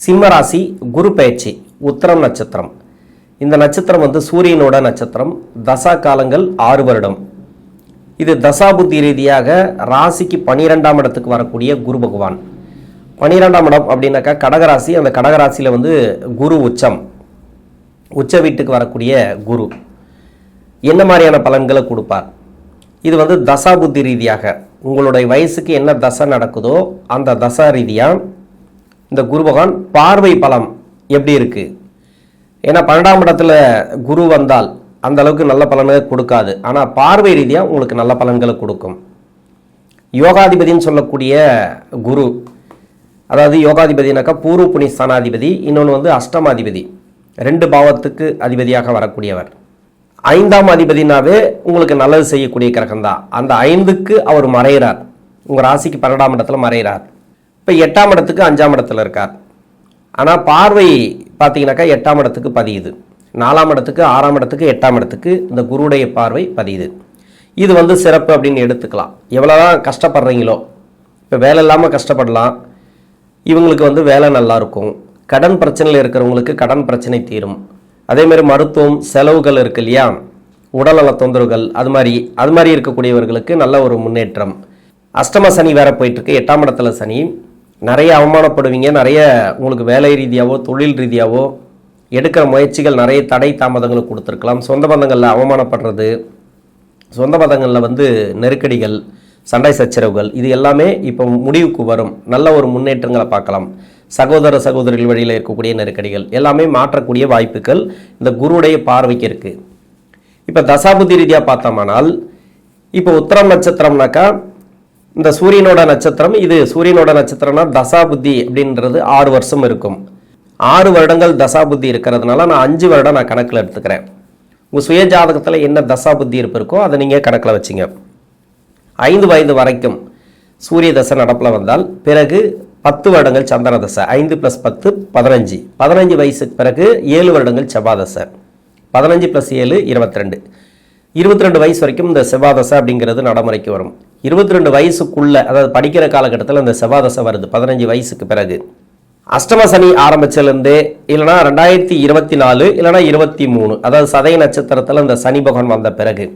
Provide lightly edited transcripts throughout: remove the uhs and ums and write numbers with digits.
சிம்ம ராசி குரு பயிற்சி உத்திரம் நட்சத்திரம். இந்த நட்சத்திரம் சூரியனோட நட்சத்திரம். தசா காலங்கள் 6 வருடம். இது தசாபுத்தி ரீதியாக ராசிக்கு 12ஆம் இடத்துக்கு வரக்கூடிய குரு பகவான். 12ஆம் இடம் அப்படின்னாக்கா கடகராசி. அந்த கடகராசியில் குரு உச்ச வீட்டுக்கு வரக்கூடிய குரு என்ன மாதிரியான பலன்களை கொடுப்பார்? இது தசாபுத்தி ரீதியாக உங்களுடைய வயசுக்கு என்ன தசை நடக்குதோ அந்த தசா ரீதியாக இந்த குரு பகவான் பார்வை பலம் எப்படி இருக்கு? ஏன்னா 12ஆம் இடத்துல குரு வந்தால் அந்த அளவுக்கு நல்ல பலன்களை கொடுக்காது. ஆனால் பார்வை ரீதியாக உங்களுக்கு நல்ல பலன்களை கொடுக்கும். யோகாதிபதினு சொல்லக்கூடிய குரு, அதாவது யோகாதிபதினாக்கா பூர்வ புண்ணிய ஸ்தானாதிபதி, இன்னொன்று அஷ்டமாதிபதி, 2 பாவத்துக்கு அதிபதியாக வரக்கூடியவர். 5ஆம் அதிபதினாவே உங்களுக்கு நல்லது செய்யக்கூடிய கிரகம் தான். அந்த 5க்கு அவர் மறைகிறார், உங்கள் ராசிக்கு 12ஆம் இடத்துல மறைகிறார். இப்போ 8ஆம் இடத்துக்கு 5ஆம் இடத்துல இருக்கார். ஆனால் பார்வை பார்த்தீங்கன்னாக்கா 8ஆம் இடத்துக்கு பதியுது. 4ஆம் இடத்துக்கு 6ஆம் இடத்துக்கு 8ஆம் இடத்துக்கு இந்த குருடைய பார்வை பதியுது. இது சிறப்பு அப்படின்னு எடுத்துக்கலாம். எவ்வளோதான் கஷ்டப்படுறீங்களோ, இப்போ வேலை இல்லாமல் கஷ்டப்படலாம், இவங்களுக்கு வேலை நல்லா இருக்கும். கடன் பிரச்சனையில் இருக்கிறவங்களுக்கு கடன் பிரச்சனை தீரும். அதேமாதிரி மருத்துவம் செலவுகள் இருக்கு இல்லையா, உடல்நல தொந்தரவுகள், அது மாதிரி இருக்கக்கூடியவர்களுக்கு நல்ல ஒரு முன்னேற்றம். அஷ்டம சனி வேற போயிட்டு இருக்கு, 8ஆம் இடத்துல சனி. நிறைய அவமானப்படுவீங்க. நிறைய உங்களுக்கு வேலை ரீதியாவோ தொழில் ரீதியாவோ எடுக்கிற முயற்சிகள் நிறைய தடை தாமதங்களை கொடுத்துருக்கலாம். சொந்த பந்தங்களில் அவமானப்படுறது, சொந்த பந்தங்களில் நெருக்கடிகள், சண்டை சச்சரவுகள், இது எல்லாமே இப்போ முடிவுக்கு வரும். நல்ல ஒரு முன்னேற்றங்களை பார்க்கலாம். சகோதர சகோதரிகள் வழியில் இருக்கக்கூடிய நெருக்கடிகள் எல்லாமே மாற்றக்கூடிய வாய்ப்புகள் இந்த குருடைய பார்வைக்கு இருக்குது. இப்போ தசாபுத்தி ரீதியாக பார்த்தோம்னால், இப்போ உத்திரம் நட்சத்திரம்னாக்கா இந்த சூரியனோட நட்சத்திரம். இது சூரியனோட நட்சத்திரம்னா தசாபுத்தி அப்படின்றது 6 வருஷம் இருக்கும். 6 வருடங்கள் தசாபுத்தி இருக்கிறதுனால நான் 5 வருடம் நான் கணக்கில் எடுத்துக்கிறேன். உங்கள் சுய ஜாதகத்தில் என்ன தசாபுத்தி இருக்கோ அதை நீங்கள் கணக்கில் வச்சிங்க. 5 வயது வரைக்கும் சூரிய தசை நடப்பில் வந்தால் பிறகு 10 வருடங்கள் சந்திர தசை, 5 + 10 15. 15 வயசுக்கு பிறகு 7 வருடங்கள் செவ்வாய் தசை, 15 + 7 22. 22 வயசு வரைக்கும் இந்த செவ்வாய் தசை அப்படிங்கிறது நடைமுறைக்கு வரும். 22 வயசுக்குள்ள, அதாவது படிக்கிற காலகட்டத்தில் இந்த செவ்வாய் தசை வருது 15 வயசுக்கு பிறகு. அஷ்டம சனி ஆரம்பிச்சிலேருந்தே இல்லைனா 2024 இல்லைனா 23, அதாவது சதய நட்சத்திரத்தில் இந்த சனி பகவான் வந்த பிறகு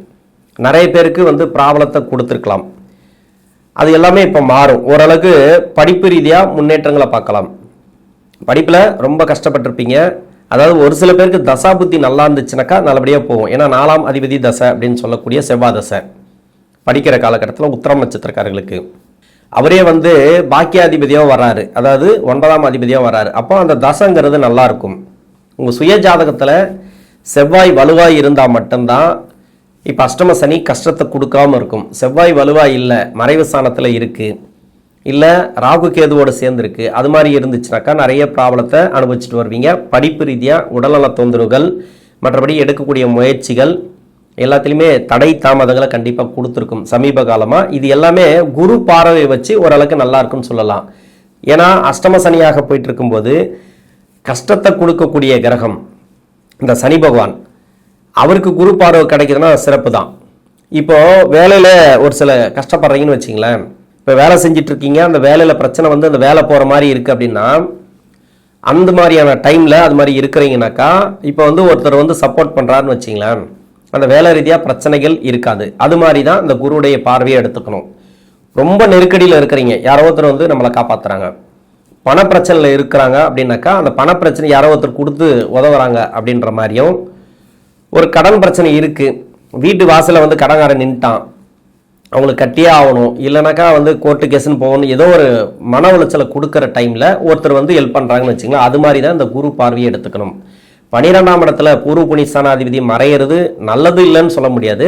நிறைய பேருக்கு பிராபலத்தை கொடுத்துருக்கலாம். அது எல்லாமே இப்போ மாறும். ஓரளவுக்கு படிப்பு ரீதியாக முன்னேற்றங்களை பார்க்கலாம். படிப்பில் ரொம்ப கஷ்டப்பட்டிருப்பீங்க. அதாவது ஒரு சில பேருக்கு தசாபுத்தி நல்லா இருந்துச்சுனாக்கா நல்லபடியாக போகும். ஏன்னா 4ஆம் அதிபதி தசை அப்படின்னு சொல்லக்கூடிய செவ்வாய் தசை படிக்கிற காலகட்டத்தில் உத்திரம் நட்சத்திரக்காரர்களுக்கு அவரே பாக்கியாதிபதியாக வர்றாரு, அதாவது 9ஆம் அதிபதியாக வர்றாரு. அப்போ அந்த தசைங்கிறது நல்லா இருக்கும். உங்கள் சுய ஜாதகத்தில் செவ்வாய் வலுவாய் இருந்தால் மட்டும்தான் இப்போ அஷ்டம சனி கஷ்டத்தை கொடுக்காம இருக்கும். செவ்வாய் வலுவாய் இல்லை, மறைவு ஸ்தானத்தில் இருக்குது, இல்லை ராகு கேதுவோடு சேர்ந்துருக்கு, அது மாதிரி இருந்துச்சுனாக்கா நிறைய ப்ராப்ளத்தை அனுபவிச்சுட்டு வருவீங்க. படிப்பு ரீதியாக உடல்நல தொந்தரவுகள், மற்றபடி எடுக்கக்கூடிய முயற்சிகள் எல்லாத்துலேயுமே தடை தாமதங்களை கண்டிப்பாக கொடுத்துருக்கும் சமீப காலமாக. இது எல்லாமே குரு பார்வை வச்சு ஓரளவுக்கு நல்லா இருக்குன்னு சொல்லலாம். ஏன்னா அஷ்டம சனியாக போயிட்டு இருக்கும்போது கஷ்டத்தை கொடுக்கக்கூடிய கிரகம் இந்த சனி பகவான், அவருக்கு குரு பார்வை கிடைக்குதுன்னா சிறப்பு தான். இப்போது வேலையில் ஒரு சில கஷ்டப்படுறீங்கன்னு வச்சிங்களேன். இப்போ வேலை செஞ்சிட்ருக்கீங்க, அந்த வேலையில் பிரச்சனை அந்த வேலை போகிற மாதிரி இருக்குது அப்படின்னா, அந்த மாதிரியான டைமில் அது மாதிரி இருக்கிறீங்கனாக்கா இப்போ ஒருத்தர் சப்போர்ட் பண்ணுறாருன்னு வச்சிங்களேன், அந்த வேலை ரீதியாக பிரச்சனைகள் இருக்காது. அது மாதிரி தான் இந்த குருவுடைய பார்வையை எடுத்துக்கணும். ரொம்ப நெருக்கடியில் இருக்கிறீங்க, யாரோ ஒருத்தர் நம்மளை காப்பாற்றுறாங்க, பணப்பிரச்சனையில் இருக்கிறாங்க அப்படின்னாக்கா அந்த பணப்பிரச்சனை யாரோ ஒருத்தர் கொடுத்து உதவுறாங்க அப்படின்ற மாதிரியும், ஒரு கடன் பிரச்சனை இருக்குது, வீட்டு வாசலில் கடன்காரன் நின்ட்டான், அவங்களுக்கு கட்டியே ஆகணும், இல்லைனாக்கா கோர்ட்டு கேஸுன்னு போகணும், ஏதோ ஒரு மன உளைச்சலை கொடுக்குற டைமில் ஒருத்தர் ஹெல்ப் பண்ணுறாங்கன்னு வச்சுங்களேன். அது மாதிரி தான் இந்த குரு பார்வையை எடுத்துக்கணும். 12ஆம் இடத்துல பூர்வ புண்ணிய ஸ்தானாதிபதி மறையிறது நல்லது இல்லைன்னு சொல்ல முடியாது,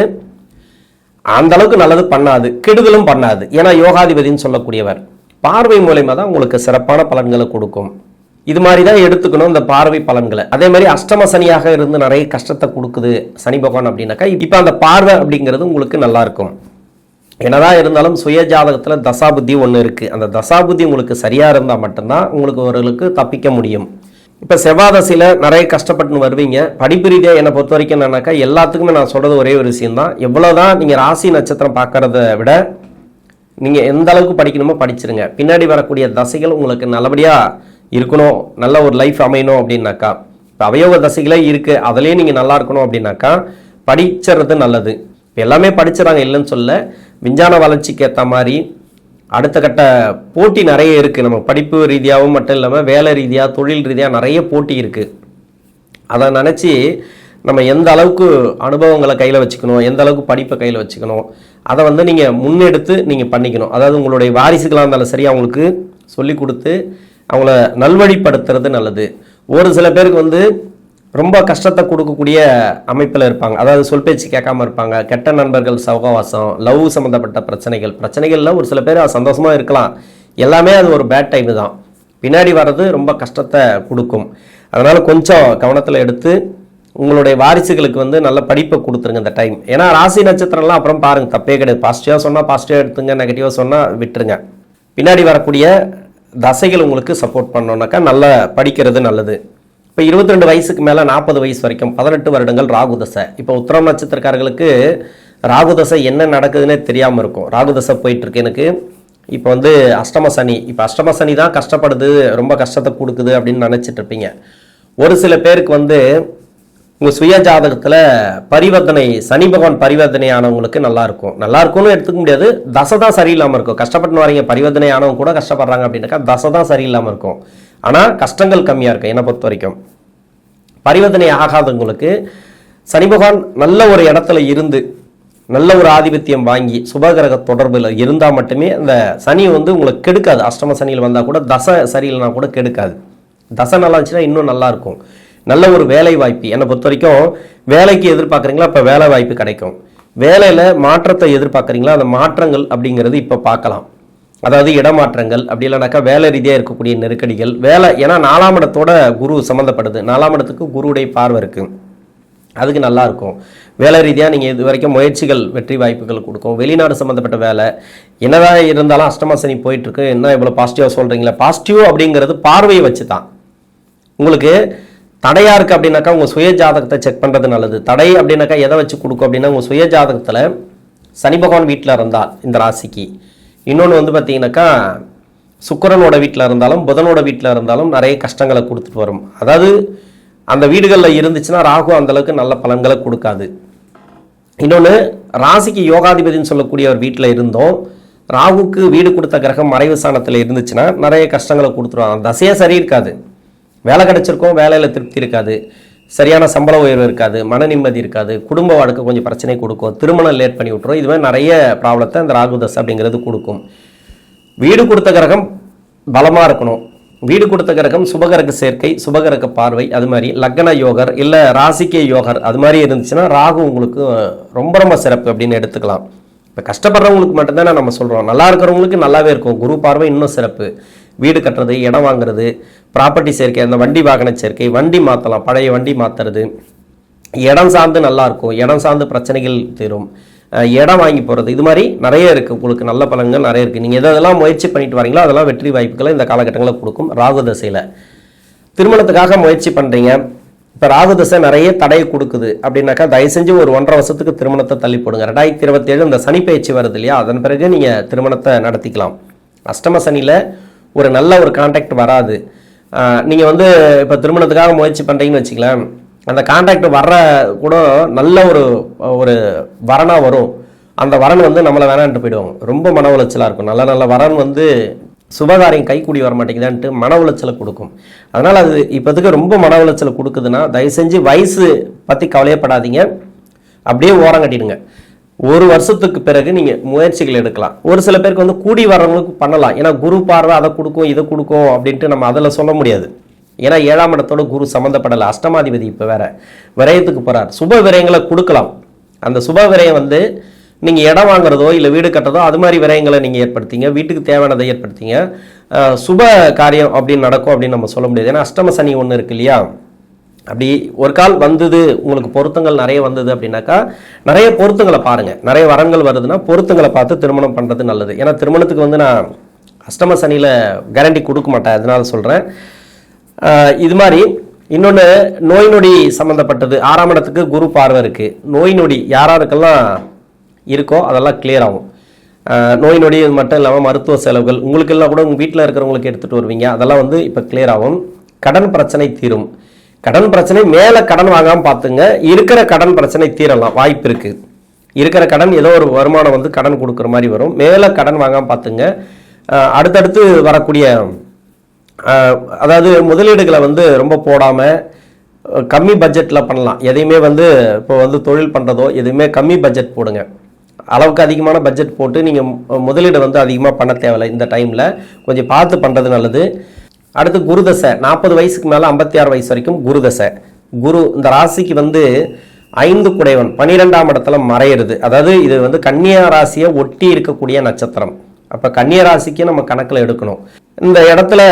அந்த அளவுக்கு நல்லது பண்ணாது, கெடுதலும் பண்ணாது. ஏன்னா யோகாதிபதினு சொல்லக்கூடியவர் பார்வை மூலயமா தான் உங்களுக்கு சிறப்பான பலன்களை கொடுக்கும். இது மாதிரி தான் எடுத்துக்கணும் இந்த பார்வை பலன்களை. அதே மாதிரி அஷ்டம சனியாக இருந்து நிறைய கஷ்டத்தை கொடுக்குது சனி பகவான் அப்படின்னாக்கா இப்போ அந்த பார்வை அப்படிங்கிறது உங்களுக்கு நல்லா இருக்கும். என்னதான் இருந்தாலும் சுய ஜாதகத்தில் தசாபுத்தி ஒன்று இருக்குது. அந்த தசாபுத்தி உங்களுக்கு சரியாக இருந்தால் மட்டும்தான் உங்களுக்கு ஓரளவுக்கு தப்பிக்க முடியும். இப்போ செவ்வாய் தசையில் நிறைய கஷ்டப்பட்டு வருவீங்க. படிப்பு ரீதியாக என்னை பொறுத்த வரைக்கும் என்னன்னாக்கா எல்லாத்துக்குமே நான் சொல்கிறது ஒரே ஒரு விஷயம்தான், எவ்வளோதான் நீங்கள் ராசி நட்சத்திரம் பார்க்கறத விட நீங்கள் எந்த அளவுக்கு படிக்கணுமோ படிச்சிருங்க. பின்னாடி வரக்கூடிய தசைகள் உங்களுக்கு நல்லபடியாக இருக்கணும், நல்ல ஒரு லைஃப் அமையணும் அப்படின்னாக்கா, இப்போ அவயோக தசைகளே இருக்குது, அதிலே நீங்கள் நல்லா இருக்கணும் அப்படின்னாக்கா படிச்சுறது நல்லது. இப்போ எல்லாமே படிச்சுறாங்க இல்லைன்னு சொல்ல, விஞ்ஞான வளர்ச்சிக்கு ஏற்ற மாதிரி அடுத்த கட்ட போட்டி நிறைய இருக்குது. நம்ம படிப்பு ரீதியாகவும் மட்டும் இல்லாமல் வேலை ரீதியாக தொழில் ரீதியாக நிறைய போட்டி இருக்குது. அதை நினச்சி நம்ம எந்த அளவுக்கு அனுபவங்களை கையில் வச்சுக்கணும், எந்த அளவுக்கு படிப்பை கையில் வச்சுக்கணும், அதை வந்து நீங்கள் முன்னெடுத்து நீங்கள் பண்ணிக்கணும். அதாவது உங்களுடைய வாரிசுகளாக இருந்தாலும் சரி, அவங்களுக்கு சொல்லி கொடுத்து அவங்கள நல்வழிப்படுத்துறது நல்லது. ஒரு சில பேருக்கு வந்து ரொம்ப கஷ்டத்தை கொடுக்கக்கூடிய அமைப்பில் இருப்பாங்க. அதாவது சொல் பேச்சு கேட்காம இருப்பாங்க, கெட்ட நண்பர்கள் சகவாசம், லவ் சம்மந்தப்பட்ட பிரச்சனைகளில் ஒரு சில பேர் சந்தோஷமாக இருக்கலாம். எல்லாமே அது ஒரு பேட் டைம் தான், பின்னாடி வர்றது ரொம்ப கஷ்டத்தை கொடுக்கும். அதனால் கொஞ்சம் கவனத்தில் எடுத்து உங்களுடைய வாரிசுகளுக்கு வந்து நல்ல படிப்பை கொடுத்துருங்க இந்த டைம். ஏன்னா ராசி நட்சத்திரம்லாம் அப்புறம் பாருங்கள், தப்பே கிடையாது. பாசிட்டிவாக சொன்னால் பாசிட்டிவாக எடுத்துங்க, நெகட்டிவாக சொன்னால் விட்டுருங்க. பின்னாடி வரக்கூடிய தசைகள் உங்களுக்கு சப்போர்ட் பண்ணோன்னாக்கா நல்லா படிக்கிறது நல்லது. இப்போ 22 வயசுக்கு மேலே 40 வயசு வரைக்கும் 18 வருடங்கள் ராகு தசை. இப்போ உத்திரம் நட்சத்திரக்காரர்களுக்கு ராகு தசை என்ன நடக்குதுன்னே தெரியாமல் இருக்கும். ராகு தசை போயிட்டுருக்கு எனக்கு. இப்போ வந்து அஷ்டம சனி, இப்போ அஷ்டம சனி தான் கஷ்டப்படுது, ரொம்ப கஷ்டத்தை கொடுக்குது அப்படின்னு நினச்சிட்டு இருப்பீங்க. ஒரு சில பேருக்கு வந்து உங்கள் சுய ஜாதகத்தில் பரிவர்த்தனை, சனி பகவான் பரிவர்த்தனை ஆனவங்களுக்கு நல்லா இருக்கும்னு எடுத்துக்க முடியாது. தசை தான் சரியில்லாமல் இருக்கும். கஷ்டப்பட்டு வரீங்க, பரிவர்த்தனை ஆனவங்க கூட கஷ்டப்படுறாங்க அப்படின்னாக்கா தசை தான் சரியில்லாமல் இருக்கும். ஆனால் கஷ்டங்கள் கம்மியாக இருக்கும். என்னை பொறுத்த வரைக்கும் பரிவர்த்தனை ஆகாதவங்களுக்கு சனி பகவான் நல்ல ஒரு இடத்துல இருந்து நல்ல ஒரு ஆதிபத்தியம் வாங்கி சுபகிரக தொடர்பில் இருந்தால் மட்டுமே அந்த சனி வந்து உங்களுக்கு கெடுக்காது. அஷ்டம சனியில் வந்தால் கூட தசை சரியில்லைனா கூட கெடுக்காது. தசை நல்லா இருந்துச்சுன்னா இன்னும் நல்லா இருக்கும். நல்ல ஒரு வேலை வாய்ப்பு, என்னை பொறுத்த வரைக்கும் வேலைக்கு எதிர்பார்க்குறீங்களா, இப்போ வேலை வாய்ப்பு கிடைக்கும். வேலையில் மாற்றத்தை எதிர்பார்க்குறீங்களா, அந்த மாற்றங்கள் அப்படிங்கிறது இப்போ பார்க்கலாம். அதாவது இடமாற்றங்கள், அப்படி இல்லைனாக்கா வேலை ரீதியாக இருக்கக்கூடிய நெருக்கடிகள், வேலை, ஏன்னா 4ஆம் இடத்தோட குரு சம்மந்தப்படுது. 4ஆம் இடத்துக்கு குருவுடைய பார்வை இருக்குது, அதுக்கு நல்லா இருக்கும். வேலை ரீதியாக நீங்கள் இது வரைக்கும் முயற்சிகள் வெற்றி வாய்ப்புகள் கொடுக்கும். வெளிநாடு சம்மந்தப்பட்ட வேலை என்னதான் இருந்தாலும் அஷ்டம சனி போயிட்டுருக்கு, என்ன இவ்வளோ பாசிட்டிவாக சொல்கிறீங்களா? பாசிட்டிவ் அப்படிங்கிறது பார்வையை வச்சு தான். உங்களுக்கு தடையாக இருக்குது அப்படின்னாக்கா உங்கள் சுய ஜாதகத்தை செக் பண்ணுறது நல்லது. தடை அப்படின்னாக்கா எதை வச்சு கொடுக்கும் அப்படின்னா, உங்கள் சுய ஜாதகத்தில் சனி பகவான் வீட்டில் இருந்தால் இந்த ராசிக்கு, இன்னொன்று வந்து பார்த்தீங்கன்னாக்கா சுக்கிரனோட வீட்டில் இருந்தாலும் புதனோட வீட்டில் இருந்தாலும் நிறைய கஷ்டங்களை கொடுத்துட்டு வரும். அதாவது அந்த வீடுகளில் இருந்துச்சுன்னா ராகு அந்தளவுக்கு நல்ல பலன்களை கொடுக்காது. இன்னொன்று, ராசிக்கு யோகாதிபதினு சொல்லக்கூடிய ஒரு வீட்டில் இருந்தோம், ராகுக்கு வீடு கொடுத்த கிரகம் மறைவு ஸ்தானத்தில் இருந்துச்சுன்னா நிறைய கஷ்டங்களை கொடுத்துருவாங்க. தசையே சரி இருக்காது, வேலை கிடைச்சிருக்கும், வேலையில் திருப்தி இருக்காது, சரியான சம்பள உயர்வு இருக்காது, மன நிம்மதி இருக்காது, குடும்ப வாழ்க்கை கொஞ்சம் பிரச்சனை கொடுக்கும், திருமணம் லேட் பண்ணி விட்டுரும். இதுமாதிரி நிறைய ப்ராப்ளத்தை இந்த ராகு தசை அப்படிங்கிறது கொடுக்கும். வீடு கொடுத்த கிரகம் பலமாக இருக்கணும். வீடு கொடுத்த கிரகம் சுபகிரக சேர்க்கை, சுபகிரக பார்வை, அது மாதிரி லக்ன யோகர் இல்லை ராசிக்கே யோகர் அது மாதிரி இருந்துச்சுன்னா ராகு உங்களுக்கு ரொம்ப ரொம்ப சிறப்பு அப்படின்னு எடுத்துக்கலாம். இப்போ கஷ்டப்படுறவங்களுக்கு மட்டும்தான் நம்ம சொல்கிறோம். நல்லா இருக்கிறவங்களுக்கு நல்லாவே இருக்கும். குரு பார்வை இன்னும் சிறப்பு. வீடு கட்டுறது, இடம் வாங்குறது, ப்ராப்பர்ட்டி சேர்க்கை, அந்த வண்டி வாகன சேர்க்கை, வண்டி மாற்றலாம், பழைய வண்டி மாற்றுறது, இடம் சார்ந்து நல்லாயிருக்கும், இடம் சார்ந்து பிரச்சனைகள் தீரும், இடம் வாங்கி போகிறது, இது மாதிரி நிறைய இருக்குது. உங்களுக்கு நல்ல பலன்கள் நிறைய இருக்குது. நீங்கள் எதெல்லாம் முயற்சி பண்ணிட்டு வரீங்களோ அதெல்லாம் வெற்றி வாய்ப்புகளை இந்த காலகட்டங்களில் கொடுக்கும். ராகு தசையில் திருமணத்துக்காக முயற்சி பண்ணுறீங்க, இப்போ ராகு தசை நிறைய தடையை கொடுக்குது அப்படின்னாக்கா தயவு செஞ்சு ஒரு 1.5 வருஷத்துக்கு திருமணத்தை தள்ளி போடுங்க. 2027 இந்த சனி பயிற்சி வருது இல்லையா, அதன் பிறகு நீங்கள் திருமணத்தை நடத்திக்கலாம். அஷ்டம சனியில் ஒரு நல்ல ஒரு கான்டாக்ட் வராது. நீங்கள் வந்து இப்போ திருமணத்துக்காக முயற்சி பண்ணுறீங்கன்னு வச்சுக்கலாம், அந்த கான்டாக்ட் வர்ற கூட நல்ல ஒரு வரனாக வரும். அந்த வரன் வந்து நம்மளை வேணான்ட்டு போயிடுவாங்க, ரொம்ப மன உளைச்சலாக இருக்கும். நல்ல நல்ல வரன் வந்து சுபகாரியம் கைக்கூடி வர மாட்டேங்குதான்ட்டு மன உளைச்சலை கொடுக்கும். அதனால் அது இப்போதுக்கு ரொம்ப மன உளைச்சலை கொடுக்குதுன்னா தயவு செஞ்சு வயசு பற்றி கவலையப்படாதீங்க, அப்படியே ஓரம் கட்டிடுங்க. 1 வருஷத்துக்கு பிறகு நீங்கள் முயற்சிகள் எடுக்கலாம். ஒரு சில பேருக்கு வந்து கூடி வர்றவங்களுக்கு பண்ணலாம், ஏன்னா குரு பார்வை அதை கொடுக்கும் இதை கொடுக்கும் அப்படின்ட்டு நம்ம அதில் சொல்ல முடியாது. ஏன்னா 7ஆம் இடத்தோட குரு சம்மந்தப்படலை, அஷ்டமாதிபதி இப்போ வேற விரயத்துக்கு போகிறார். சுப விரயங்களை கொடுக்கலாம். அந்த சுப விரயம் வந்து நீங்கள் இடம் வாங்குறதோ இல்லை வீடு கட்டுறதோ அது மாதிரி விரயங்களை நீங்கள் ஏற்படுத்திங்க, வீட்டுக்கு தேவையானதை ஏற்படுத்திங்க, சுப காரியம் அப்படின்னு நடக்கும் அப்படின்னு நம்ம சொல்ல முடியாது. ஏன்னா அஷ்டம சனி ஒன்று இருக்கு இல்லையா, அப்படி ஒரு கால் வந்தது உங்களுக்கு பொருத்தங்கள் நிறைய வந்தது அப்படின்னாக்கா நிறைய பொருத்தங்களை பாருங்கள். நிறைய வரங்கள் வருதுன்னா பொருத்தங்களை பார்த்து திருமணம் பண்ணுறது நல்லது. ஏன்னா திருமணத்துக்கு வந்து நான் அஷ்டம சனியில் கேரண்டி கொடுக்க மாட்டேன், அதனால சொல்கிறேன். இது மாதிரி இன்னொன்று, நோய் நொடி சம்மந்தப்பட்டது 6ஆம் இடத்துக்கு குரு பார்வை இருக்குது. நோய் நொடி யாராருக்கெல்லாம் இருக்கோ அதெல்லாம் கிளியர் ஆகும். நோய் நொடி மட்டும் இல்லாமல் மருத்துவ செலவுகள் உங்களுக்கு எல்லாம் கூட உங்கள் வீட்டில் இருக்கிறவங்களுக்கு எடுத்துகிட்டு வருவீங்க, அதெல்லாம் வந்து இப்போ கிளியர் ஆகும். கடன் பிரச்சனை தீரும். கடன் பிரச்சனை மேலே கடன் வாங்காமல் பார்த்துங்க, இருக்கிற கடன் பிரச்சனை தீரலாம், வாய்ப்பு இருக்குது. இருக்கிற கடன் ஏதோ ஒரு வருமானம் வந்து கடன் கொடுக்குற மாதிரி வரும், மேலே கடன் வாங்காமல் பார்த்துங்க. அடுத்தடுத்து வரக்கூடிய அதாவது முதலீடுகளை வந்து ரொம்ப போடாமல் கம்மி பட்ஜெட்டில் பண்ணலாம். எதையுமே வந்து இப்போ வந்து தொழில் பண்ணுறதோ எதுவுமே கம்மி பட்ஜெட் போடுங்க. அளவுக்கு அதிகமான பட்ஜெட் போட்டு நீங்கள் முதலீடு வந்து அதிகமாக பண்ண தேவையில்லை. இந்த டைமில் கொஞ்சம் பார்த்து பண்ணுறது நல்லது. அடுத்து குருதசை 40 வயசுக்கு மேலே 56 வயசு வரைக்கும் குருதசை. குரு இந்த ராசிக்கு வந்து 5 குடைவன் 12ஆம் இடத்துல மறையிறது. அதாவது இது வந்து கன்னியா ராசியை ஒட்டி இருக்கக்கூடிய நட்சத்திரம். அப்போ கன்னியா ராசிக்கு நம்ம கணக்கில் எடுக்கணும். இந்த இடத்துல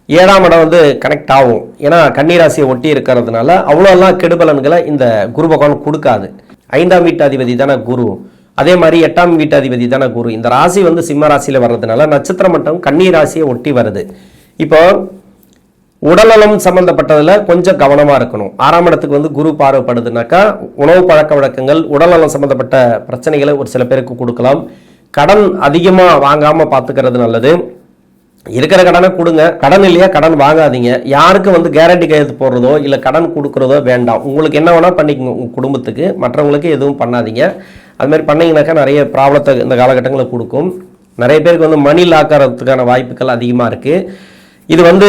7ஆம் இடம் வந்து கனெக்ட் ஆகும். ஏன்னா கன்னிராசியை ஒட்டி இருக்கிறதுனால அவ்வளோலாம் கெடுபலன்களை இந்த குரு பகவான் கொடுக்காது. 5ஆம் வீட்டாதிபதி தானே குரு, அதே மாதிரி 8ஆம் வீட்டாதிபதி தானே குரு. இந்த ராசி வந்து சிம்ம ராசியில் வர்றதுனால நட்சத்திரம் மட்டும் கன்னி ராசியை ஒட்டி வருது. இப்போ உடல்நலம் சம்பந்தப்பட்டதில் கொஞ்சம் கவனமாக இருக்கணும். 6ஆம் இடத்துக்கு வந்து குரு பார்வைப்படுதுனாக்கா உணவு பழக்க வழக்கங்கள் உடல்நலம் சம்பந்தப்பட்ட பிரச்சனைகளை ஒரு சில பேருக்கு கொடுக்கலாம். கடன் அதிகமாக வாங்காமல் பார்த்துக்கிறது நல்லது. இருக்கிற கடனை கொடுங்க, கடன் இல்லையா கடன் வாங்காதீங்க. யாருக்கும் வந்து கேரண்டி கையெழுத்து போடுறதோ இல்லை கடன் கொடுக்குறதோ வேண்டாம். உங்களுக்கு என்ன வேணால் பண்ணிக்கோங்க உங்கள் குடும்பத்துக்கு, மற்றவங்களுக்கு எதுவும் பண்ணாதீங்க. அது மாதிரி பண்ணிங்கனாக்கா நிறைய ப்ராப்ளத்தை இந்த காலகட்டங்களில் கொடுக்கும். நிறைய பேருக்கு வந்து மணி லாக்கிறதுக்கான வாய்ப்புகள் அதிகமாக இருக்குது. இது வந்து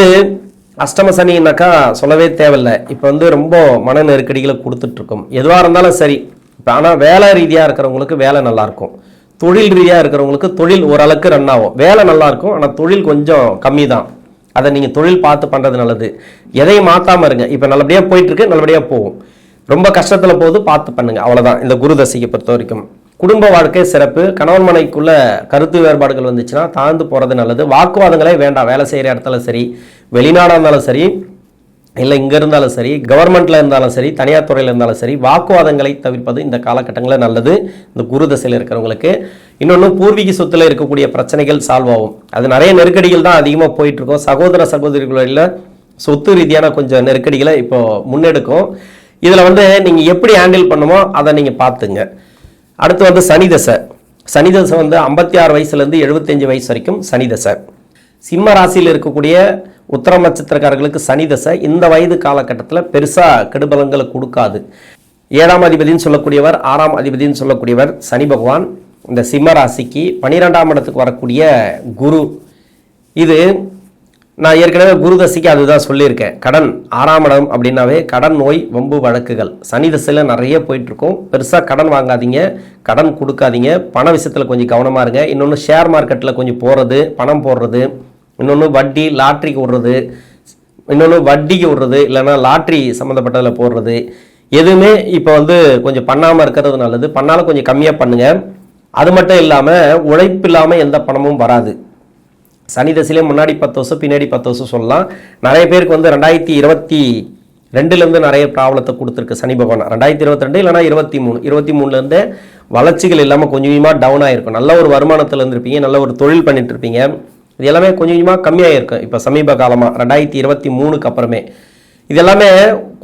அஷ்டம சனின்னாக்கா சொல்லவே தேவையில்லை. இப்போ வந்து ரொம்ப மன நெருக்கடிகளை கொடுத்துட்ருக்கோம். எதுவாக இருந்தாலும் சரி. இப்போ ஆனால் வேலை ரீதியாக இருக்கிறவங்களுக்கு வேலை நல்லாயிருக்கும், தொழில் ரீதியாக இருக்கிறவங்களுக்கு தொழில் ஓரளவுக்கு ரன் ஆகும். வேலை நல்லாயிருக்கும், ஆனால் தொழில் கொஞ்சம் கம்மி தான். அதை நீங்கள் தொழில் பார்த்து பண்ணுறது நல்லது. எதையும் மாற்றாமல் இருங்க. இப்போ நல்லபடியாக போயிட்டுருக்கு, நல்லபடியாக போகும். ரொம்ப கஷ்டத்தில் போகுது, பார்த்து பண்ணுங்கள். அவ்வளோதான் இந்த குரு தசையை பொறுத்த வரைக்கும். குடும்ப வாழ்க்கை சிறப்பு. கணவன் மனைக்குள்ள கருத்து வேறுபாடுகள் வந்துச்சுன்னா தாழ்ந்து போகிறது நல்லது. வாக்குவாதங்களே வேண்டாம். வேலை செய்கிற இடத்துல சரி, வெளிநாடாக இருந்தாலும் சரி, இல்லை இங்கே இருந்தாலும் சரி, கவர்மெண்ட்டில் இருந்தாலும் சரி, தனியார் துறையில் இருந்தாலும் சரி, வாக்குவாதங்களை தவிர்ப்பது இந்த காலகட்டங்களில் நல்லது இந்த குரு தசையில் இருக்கிறவங்களுக்கு. இன்னொன்று, பூர்வீக சொத்தில் இருக்கக்கூடிய பிரச்சனைகள் சால்வ் ஆகும். அது நிறைய நெருக்கடிகள் தான் அதிகமாக போயிட்டுருக்கோம். சகோதர சகோதரிகளில் சொத்து ரீதியான கொஞ்சம் நெருக்கடிகளை இப்போ முன்னெடுக்கும். இதில் வந்து நீங்கள் எப்படி ஹேண்டில் பண்ணுமோ அதை நீங்கள் பார்த்துங்க. அடுத்து வந்து சனி தசை. சனி தசை வந்து 56 வயசுலேருந்து 75 வயசு வரைக்கும் சனி தசை. சிம்ம ராசியில் இருக்கக்கூடிய உத்தரம் நட்சத்திரக்காரர்களுக்கு சனி தசை இந்த வயது காலகட்டத்தில் பெருசாக கெடுபலங்களை கொடுக்காது. 7ஆம் அதிபதினு சொல்லக்கூடியவர் 6ஆம் அதிபதினு சொல்லக்கூடியவர் சனி பகவான். இந்த சிம்ம ராசிக்கு 12ஆம் இடத்துக்கு வரக்கூடிய குரு. இது நான் ஏற்கனவே குரு தசைக்கு அதுதான் சொல்லியிருக்கேன். கடன் 6ஆம் இடம் அப்படின்னாவே கடன், நோய், வம்பு வழக்குகள். சனி தசையில் நிறைய போயிட்டுருக்கோம். பெருசாக கடன் வாங்காதீங்க, கடன் கொடுக்காதீங்க. பண விஷயத்தில் கொஞ்சம் கவனமாக இருங்க. இன்னொன்று, ஷேர் மார்க்கெட்டில் கொஞ்சம் போகிறது, பணம் போடுறது. இன்னொன்று, வட்டி லாட்ரிக்கு விடுறது. இன்னொன்று, வட்டிக்கு விடுறது, இல்லைன்னா லாட்ரி சம்மந்தப்பட்டதில் போடுறது. எதுவுமே இப்போ வந்து கொஞ்சம் பண்ணாமல் இருக்கிறது நல்லது. பண்ணாலும் கொஞ்சம் கம்மியாக பண்ணுங்கள். அது மட்டும் இல்லாமல் உழைப்பு இல்லாமல் எந்த பணமும் வராது. சனி தசையிலே முன்னாடி 10 வருஷம் பின்னாடி 10 வருஷம் சொல்லலாம். நிறைய பேருக்கு வந்து 2022 நிறைய ப்ராப்ளத்தை கொடுத்துருக்கு சனி பகவான். 2022 இல்லைனா 23 வளர்ச்சிகள் இல்லாமல் கொஞ்சம் கொஞ்சமாக டவுன் ஆகிருக்கும். நல்ல ஒரு வருமானத்தில் இருந்திருப்பீங்க, நல்ல ஒரு தொழில் பண்ணிட்டு இருப்பீங்க. இது எல்லாமே கொஞ்சம் கொஞ்சமாக கம்மியாக இருக்கும். இப்போ சமீப காலமாக 2023க்கு அப்புறமே இது எல்லாமே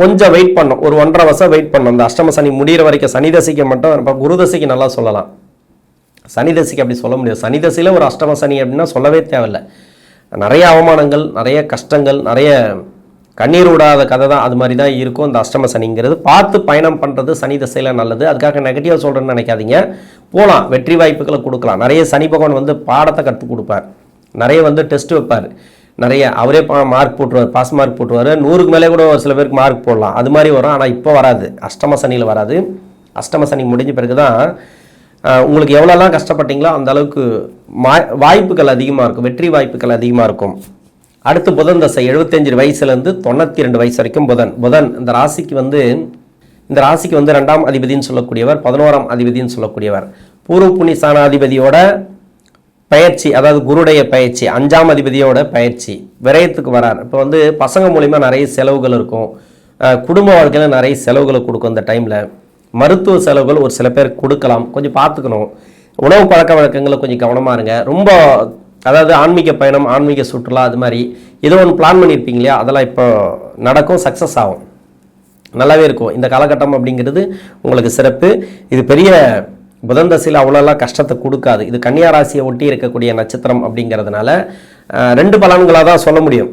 கொஞ்சம் வெயிட் பண்ணோம். ஒரு 1.5 வருஷம் வெயிட் பண்ணோம். அந்த அஷ்டம சனி முடிகிற வரைக்கும். சனி தசைக்கு மட்டும், இப்போ குரு தசைக்கு நல்லா சொல்லலாம். சனி தசைக்கு அப்படி சொல்ல முடியாது. சனி தசையில் ஒரு அஷ்டம சனி அப்படின்னா சொல்லவே தேவையில்லை. நிறைய அவமானங்கள், நிறைய கஷ்டங்கள், நிறைய கண்ணீர் விடாத கதை தான். அது மாதிரி தான் இருக்கும் இந்த அஷ்டம சனிங்கிறது. பார்த்து பயணம் பண்ணுறது சனி தசையில் நல்லது. அதுக்காக நெகட்டிவாக சொல்கிறேன்னு நினைக்காதீங்க. போகலாம், வெற்றி வாய்ப்புகளை கொடுக்கலாம். நிறைய சனி பகவான் வந்து பாடத்தை கற்றுக் கொடுப்பார், நிறைய வந்து டெஸ்ட் வைப்பார், நிறைய அவரே மார்க் போட்டுருவார், பாஸ் மார்க் போட்டுருவார். 100க்கு மேலே கூட ஒரு சில பேருக்கு மார்க் போடலாம். அது மாதிரி வரும். ஆனால் இப்போ வராது, அஷ்டம சனியில் வராது. அஷ்டம சனி முடிஞ்ச பிறகு தான் உங்களுக்கு எவ்வளோலாம் கஷ்டப்பட்டீங்களோ அந்த அளவுக்கு வாய்ப்புகள் அதிகமாக இருக்கும், வெற்றி வாய்ப்புகள் அதிகமாக இருக்கும். அடுத்து புதன் தசை 75 வயசுலேருந்து 92 வயசு வரைக்கும் புதன் இந்த ராசிக்கு வந்து 2ஆம் அதிபதினு சொல்லக்கூடியவர், 11ஆம் அதிபதினு சொல்லக்கூடியவர். பூர்வ புண்ணிய ஸ்தானாதிபதியோட பயிற்சி, அதாவது குருடைய பயிற்சி, 5ஆம் அதிபதியோட பயிற்சி, விரயத்துக்கு வரார். இப்போ வந்து பசங்க மூலிமா நிறைய செலவுகள் இருக்கும், குடும்ப வாழ்க்கையில் நிறைய செலவுகளை கொடுக்கும். இந்த டைமில் மருத்துவ செலவுகள் ஒரு சில பேர் கொடுக்கலாம், கொஞ்சம் பார்த்துக்கணும். உணவு பழக்க வழக்கங்களை கொஞ்சம் கவனமாக இருங்க. ரொம்ப அதாவது ஆன்மீக பயணம், ஆன்மீக சுற்றுலா, அது மாதிரி ஏதோ ஒன்று பிளான் பண்ணியிருப்பீங்க இல்லையா, அதெல்லாம் இப்போ நடக்கும், சக்ஸஸ் ஆகும், நல்லாவே இருக்கும். இந்த காலகட்டம் அப்படிங்கிறது உங்களுக்கு சிறப்பு. இது பெரிய புதன் தசையில் அவ்வளோலாம் கஷ்டத்தை கொடுக்காது. இது கன்னியா ராசியை ஒட்டி இருக்கக்கூடிய நட்சத்திரம் அப்படிங்கிறதுனால 2 பலன்களாக தான் சொல்ல முடியும்.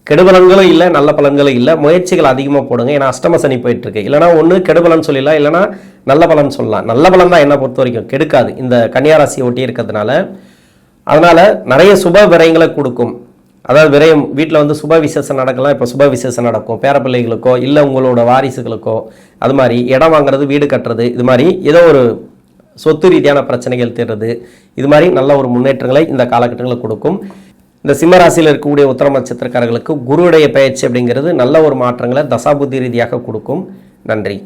கெடுபலன்களும் இல்லை, நல்ல பலன்களும் இல்லை. முயற்சிகள் அதிகமாக போடுங்க. ஏன்னா அஷ்டம சனி போயிட்டுருக்கு. இல்லைனா ஒன்று கெடுபலன் சொல்லலாம், இல்லைனா நல்ல பலன் சொல்லலாம். நல்ல பலன் தான் என்னை பொறுத்த வரைக்கும், கெடுக்காது இந்த கன்னியா ராசியை ஒட்டி இருக்கிறதுனால. அதனால் நிறைய சுப விரயங்களை கொடுக்கும். அதாவது விரயம், வீட்டில் வந்து சுப விசேஷம் நடக்கலாம், இப்போ சுப விசேஷம் நடக்கும், பேரப்பிள்ளைகளுக்கோ இல்லை உங்களோட வாரிசுகளுக்கோ. அது மாதிரி இடம் வாங்குறது, வீடு கட்டுறது, இது மாதிரி ஏதோ ஒரு சொத்து ரீதியான பிரச்சனைகள் தீர்றது, இது மாதிரி நல்ல ஒரு முன்னேற்றங்களை இந்த காலகட்டங்களில் கொடுக்கும். இந்த சிம்மராசியில் இருக்கக்கூடிய உத்திரம் நட்சத்திரக்காரர்களுக்கு குருவுடைய பயிற்சி அப்படிங்கிறது நல்ல ஒரு மாற்றங்களை தசாபுத்தி ரீதியாக கொடுக்கும். நன்றி.